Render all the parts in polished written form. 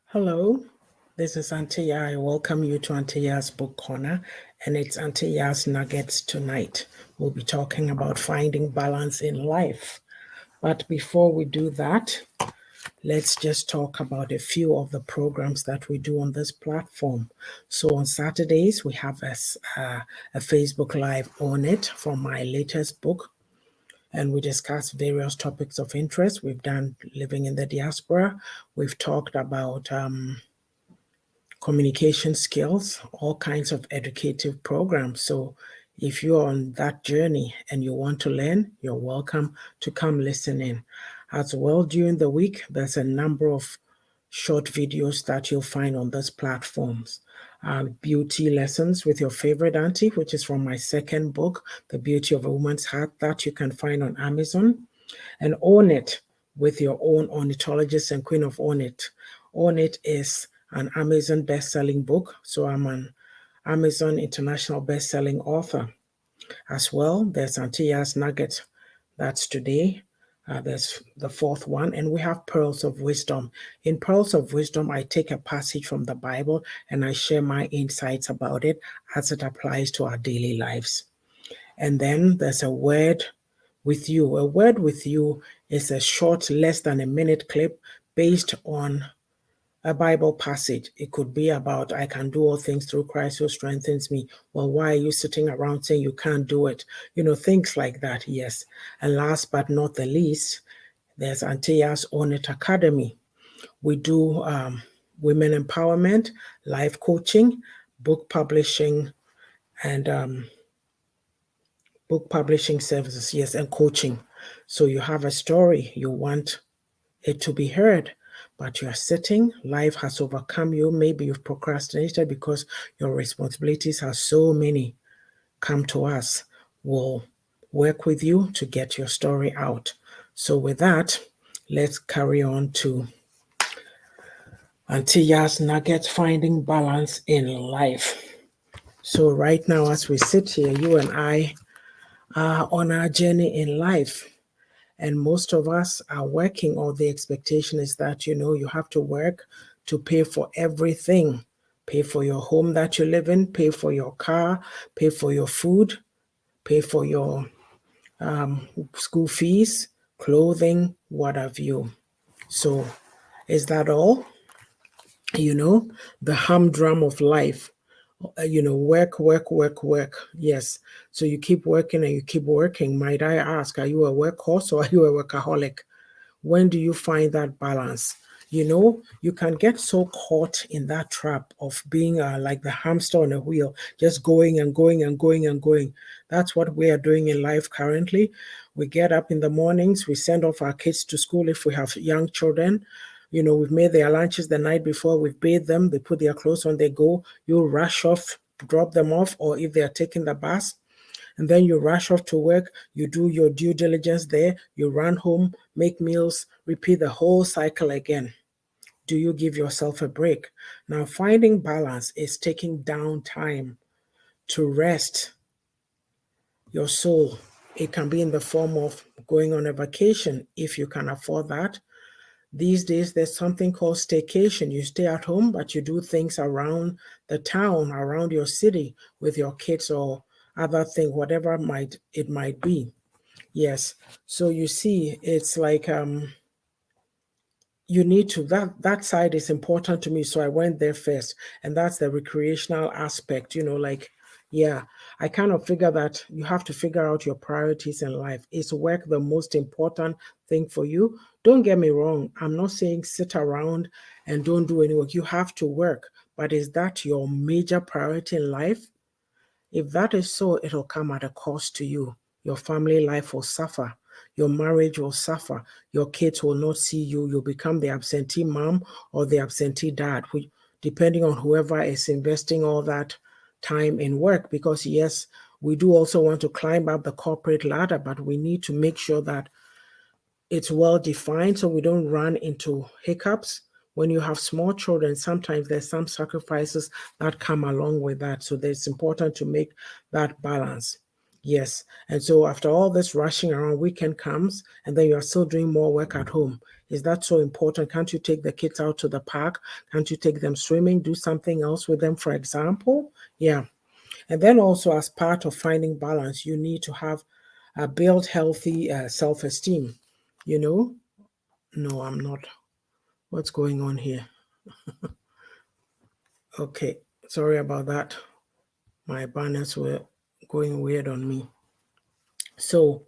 Hello, this is Auntie Yaa'S. I welcome you to Auntie Yaa'S Book Corner, and it's Auntie Yaa'S Nuggets tonight. We'll be talking about finding balance in life. But before we do that, let's just talk about a few of the programs that we do on this platform. So on Saturdays, we have a Facebook Live on it for my latest book, and we discuss various topics of interest. We've done living in the diaspora. We've talked about communication skills, all kinds of educative programs. So if you're on that journey and you want to learn, you're welcome to come listen in. As well, during the week, there's a number of short videos that you'll find on these platforms. Beauty lessons with your favorite auntie, which is from my second book, The Beauty of a Woman's Heart, that you can find on Amazon. And Own It with your own ornithologist and queen of Own It. Own It is an Amazon best-selling book, so I'm an Amazon international best-selling author. As well, there's Auntie Yaa'S Nugget, that's today. There's the fourth one, and we have Pearls of Wisdom. In Pearls of Wisdom, I take a passage from the Bible and I share my insights about it as it applies to our daily lives. And then there's a Word with You. A Word with You is a short, less than a minute clip based on a Bible passage. It could be about, I can do all things through Christ who strengthens me. Well, why are you sitting around saying you can't do it? Things like that, yes. And last but not the least, there's Auntie Yaa'S Own It Academy. We do women empowerment, life coaching, book publishing, and book publishing services, yes, and coaching. So you have a story, you want it to be heard, but you're sitting, life has overcome you. Maybe you've procrastinated because your responsibilities are so many. Come to us. We'll work with you to get your story out. So with that, let's carry on to Auntie Yaa'S Nugget, finding balance in life. So right now, as we sit here, you and I are on our journey in life. And most of us are working, or the expectation is that, you have to work to pay for everything. Pay for your home that you live in, pay for your car, pay for your food, pay for your school fees, clothing, what have you. So is that all? The humdrum of life. Work, work, work, work. Yes. So you keep working and you keep working. Might I ask, are you a workhorse or are you a workaholic? When do you find that balance? You can get so caught in that trap of being like the hamster on a wheel, just going and going and going and going. That's what we are doing in life currently. We get up in the mornings, we send off our kids to school if we have young children. We've made their lunches the night before, we've bathed them, they put their clothes on, they go. You rush off, drop them off, or if they are taking the bus, and then you rush off to work, you do your due diligence there, you run home, make meals, repeat the whole cycle again. Do you give yourself a break? Now, finding balance is taking down time to rest your soul. It can be in the form of going on a vacation if you can afford that. These days, there's something called staycation. You stay at home, but you do things around the town, around your city with your kids or other thing, whatever it might be. Yes. So you see, it's like you need to, that side is important to me. So I went there first. And that's the recreational aspect, yeah, I kind of figure that you have to figure out your priorities in life. Is work the most important thing for you? Don't get me wrong. I'm not saying sit around and don't do any work. You have to work. But is that your major priority in life? If that is so, it'll come at a cost to you. Your family life will suffer. Your marriage will suffer. Your kids will not see you. You'll become the absentee mom or the absentee dad, depending on whoever is investing all that time in work. Because yes, we do also want to climb up the corporate ladder, but we need to make sure that it's well defined so we don't run into hiccups. When you have small children, sometimes there's some sacrifices that come along with that. So it's important to make that balance. Yes. And so after all this rushing around, weekend comes and then you're still doing more work at home. Is that so important? Can't you take the kids out to the park? Can't you take them swimming? Do something else with them, for example? Yeah. And then also, as part of finding balance, you need to have build healthy self-esteem. You know, no, I'm not. What's going on here? Okay, sorry about that. My banners were going weird on me. So,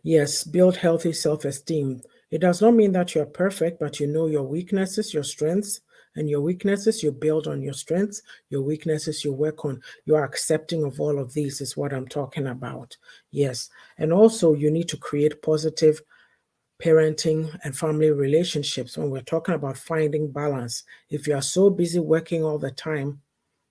yes, build healthy self esteem. It does not mean that you're perfect, but you know your weaknesses, your strengths, and your weaknesses, you build on your strengths, your weaknesses, you work on. You are accepting of all of these, is what I'm talking about. Yes. And also, you need to create positive parenting and family relationships when we're talking about finding balance. If you are so busy working all the time,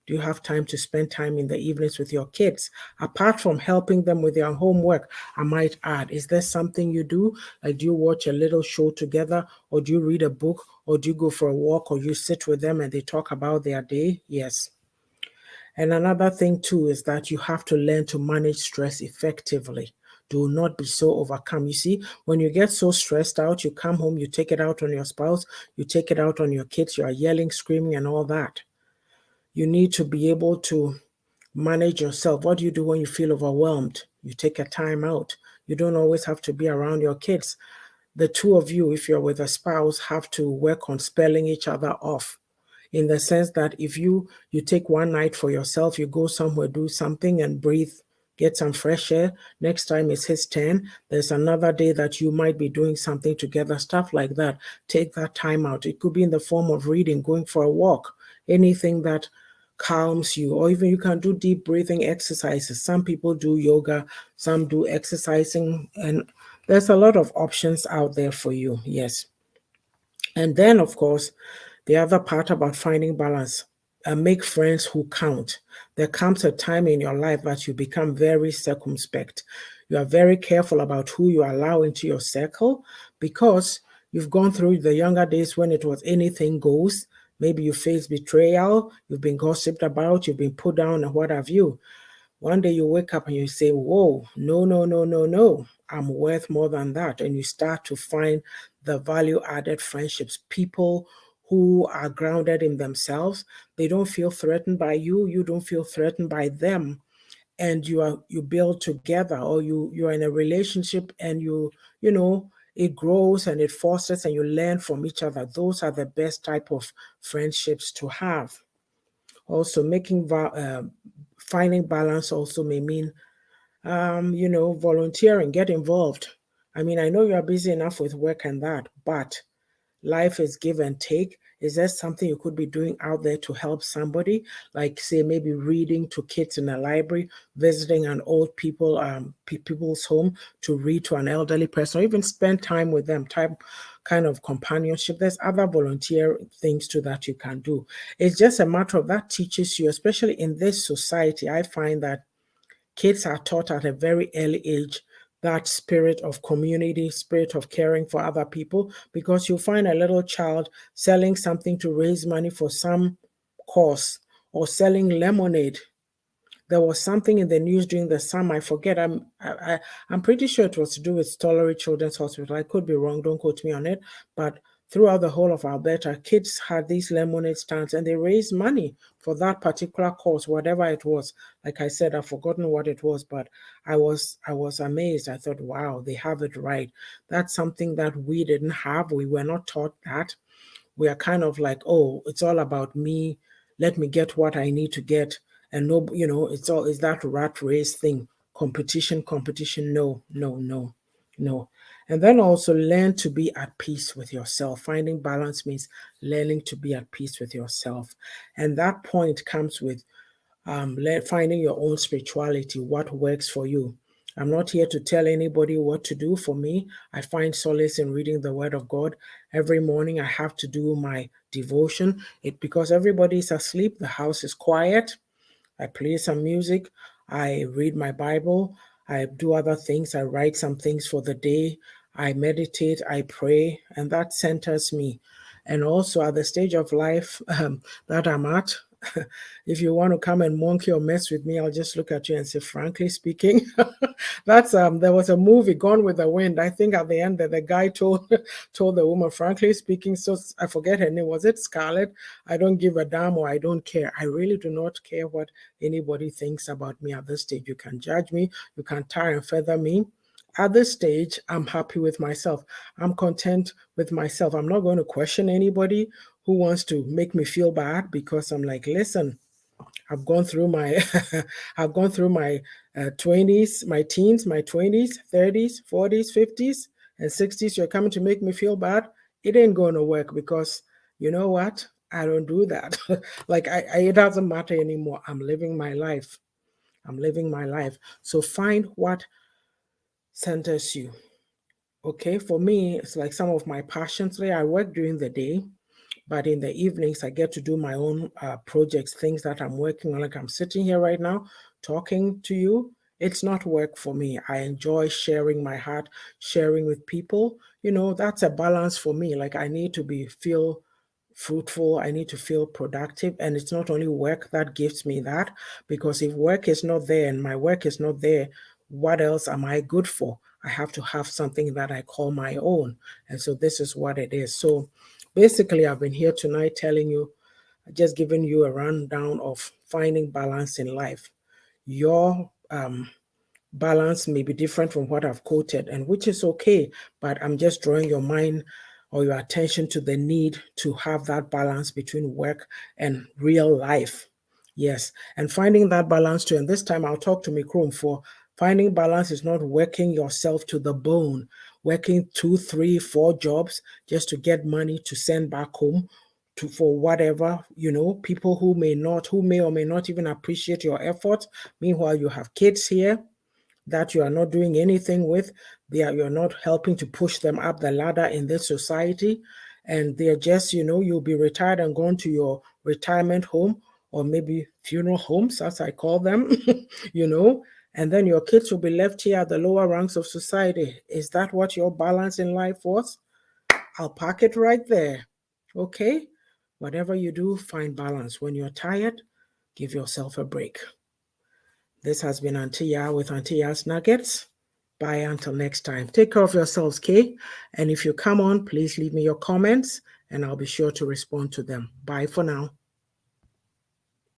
do you have time to spend time in the evenings with your kids? Apart from helping them with their homework, I might add, is there something you do? Like, do you watch a little show together, or do you read a book, or do you go for a walk, or you sit with them and they talk about their day? Yes. And another thing, too, is that you have to learn to manage stress effectively. Do not be so overcome. You see, when you get so stressed out, you come home, you take it out on your spouse, you take it out on your kids, you are yelling, screaming, and all that. You need to be able to manage yourself. What do you do when you feel overwhelmed? You take a time out. You don't always have to be around your kids. The two of you, if you're with a spouse, have to work on spelling each other off, in the sense that if you take one night for yourself, you go somewhere, do something and breathe, get some fresh air. Next time it's his turn. There's another day that you might be doing something together, stuff like that. Take that time out. It could be in the form of reading, going for a walk, anything that calms you, or even you can do deep breathing exercises. Some people do yoga, some do exercising, and there's a lot of options out there for you. Yes. And then, of course, the other part about finding balance, make friends who count. There comes a time in your life that you become very circumspect. You are very careful about who you allow into your circle, because you've gone through the younger days when it was anything goes. Maybe you faced betrayal, you've been gossiped about, you've been put down, and what have you. One day you wake up and you say, whoa, no, no, no, no, no. I'm worth more than that. And you start to find the value added friendships, people who are grounded in themselves. They don't feel threatened by you. You don't feel threatened by them. And you build together, or you're in a relationship, and it grows and it fosters and you learn from each other. Those are the best type of friendships to have. Also, finding balance also may mean volunteering, get involved. I mean, I know you are busy enough with work and that, but life is give and take. Is there something you could be doing out there to help somebody? Like, say, maybe reading to kids in a library, visiting an old people's home to read to an elderly person, or even spend time with them, type kind of companionship. There's other volunteer things too that you can do. It's just a matter of that teaches you, especially in this society. I find that kids are taught at a very early age that spirit of community, spirit of caring for other people, because you find a little child selling something to raise money for some cause, or selling lemonade. There was something in the news during the summer. I forget. I'm pretty sure it was to do with Stollery Children's Hospital. I could be wrong. Don't quote me on it. But throughout the whole of Alberta, kids had these lemonade stands, and they raised money for that particular cause, whatever it was. Like I said, I've forgotten what it was, but I was amazed. I thought, wow, they have it right. That's something that we didn't have. We were not taught that. We are kind of like, oh, it's all about me. Let me get what I need to get. And no, it's that rat race thing. Competition, competition. No, no, no, no. And then also learn to be at peace with yourself. Finding balance means learning to be at peace with yourself. And that point comes with finding your own spirituality, what works for you. I'm not here to tell anybody what to do. For me, I find solace in reading the Word of God. Every morning I have to do my devotion. Because everybody's asleep, the house is quiet. I play some music. I read my Bible. I do other things. I write some things for the day. I meditate. I pray, and that centers me. And also at the stage of life that I'm at, If you want to come and monkey or mess with me, I'll just look at you and say, frankly speaking. That's there was a movie, Gone with the Wind. I think at the end that the guy told the woman, frankly speaking, so I forget her name. Was it Scarlett? I don't give a damn, or I don't care. I really do not care what anybody thinks about me at this stage. You can judge me, you can tar and feather me. At this stage, I'm happy with myself. I'm content with myself. I'm not going to question anybody who wants to make me feel bad, because I'm like, listen, I've gone through my I've gone through my 20s, my teens, my 20s, 30s, 40s, 50s, and 60s. You're coming to make me feel bad. It ain't going to work, because you know what? I don't do that. Like it doesn't matter anymore. I'm living my life. I'm living my life. So find what centers you. Okay, for me, it's like some of my passions. Today, I work during the day, but in the evenings, I get to do my own projects, things that I'm working on. Like I'm sitting here right now talking to you. It's not work for me. I enjoy sharing my heart, sharing with people. That's a balance for me. Like I need to feel fruitful. I need to feel productive. And it's not only work that gives me that, because if work is not there and my work is not there, what else am I good for? I have to have something that I call my own. And so this is what it is. So basically, I've been here tonight telling you, just giving you a rundown of finding balance in life. Your balance may be different from what I've quoted, and which is okay, but I'm just drawing your mind or your attention to the need to have that balance between work and real life. Yes, and finding that balance too. And this time I'll talk to Mikrom for finding balance is not working yourself to the bone, working 2, 3, 4 jobs just to get money to send back home to for whatever, people who may or may not even appreciate your effort. Meanwhile, you have kids here that you are not doing anything with. You're not helping to push them up the ladder in this society. And they're just, you'll be retired and gone to your retirement home, or maybe funeral homes, as I call them, you know, and then your kids will be left here at the lower ranks of society. Is that what your balance in life was? I'll park it right there. Okay? Whatever you do, find balance. When you're tired, give yourself a break. This has been Auntie Yaa with Auntie Yaa'S Nuggets. Bye until next time. Take care of yourselves, Kay. And if you come on, please leave me your comments and I'll be sure to respond to them. Bye for now.